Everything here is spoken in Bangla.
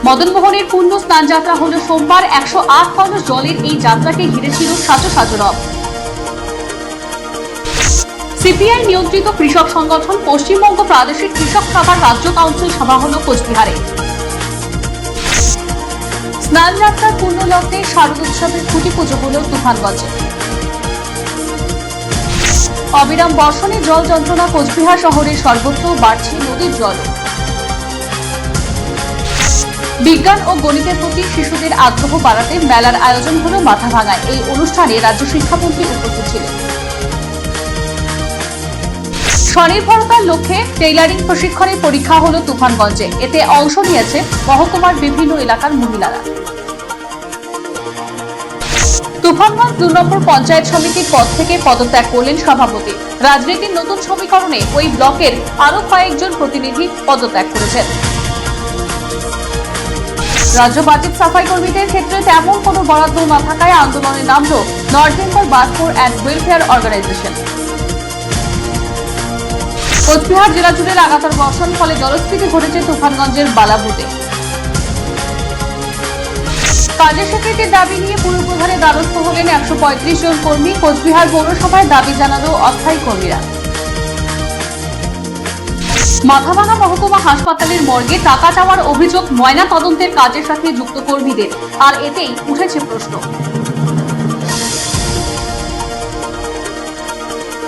মদনমোহনের পূর্ণ স্নান যাত্রা হল সোমবার। 108 কলস জলের এই যাত্রাকে ঘিরে ছিল সাজো সাজো রব। সিপিআই নিয়ন্ত্রিত কৃষক সংগঠন পশ্চিমবঙ্গ প্রাদেশিক কৃষক সভার রাজ্য কাউন্সিল সভা হল কোচবিহারে। স্নান যাত্রার পূর্ণ লগ্নে শারদোৎসবের খুঁটি পুজো হল তুফানগঞ্জে। অবিরাম বর্ষণে জল যন্ত্রণা কোচবিহার শহরের সর্বত্র, বাড়ছে নদীর জল। বিজ্ঞান ও গণিতের প্রতি শিশুদের আগ্রহ বাড়াতে মেলার আয়োজন হল মাথাভাঙায়। এই অনুষ্ঠানে রাজ্য শিক্ষামন্ত্রী উপস্থিত ছিলেন। স্বনির্ভরতার লক্ষ্যে টেইলারিং প্রশিক্ষণের পরীক্ষা হল তুফানগঞ্জে। এতে অংশ নিয়েছে মহকুমার বিভিন্ন এলাকার মহিলারা। তুফানগঞ্জ 2 নম্বর পঞ্চায়েত সমিতির পদ থেকে পদত্যাগ করলেন সভাপতি। রাজনীতির নতুন সমীকরণে ওই ব্লকের আরো কয়েকজন প্রতিনিধি পদত্যাগ করেছেন। রাজ্য বাজেট সাফাই কর্মীদের ক্ষেত্রে তেমন কোনো বরাদ্দ না থাকায় আন্দোলনে নামল নর্থ বেঙ্গল বাথফোর অ্যান্ড ওয়েলফেয়ার অর্গানাইজেশন। কোচবিহার জেলা জুড়ে লাগাতার বর্ষণ, ফলে জলস্ফীতি ঘটেছে তুফানগঞ্জের বালাবুতে। কাজের স্বীকৃতির দাবি নিয়ে পুর প্রধানের দ্বারস্থ হলেন 135 জন কর্মী। কোচবিহার পৌরসভায় দাবি জানালো অস্থায়ী কর্মীরা। মাথাভাঙা মহকুমা হাসপাতালের মর্গে টাকা চাওয়ার অভিযোগ ময়না তদন্তের কাজের সাথে যুক্ত কর্মীদের, আর এতেই উঠেছে প্রশ্ন।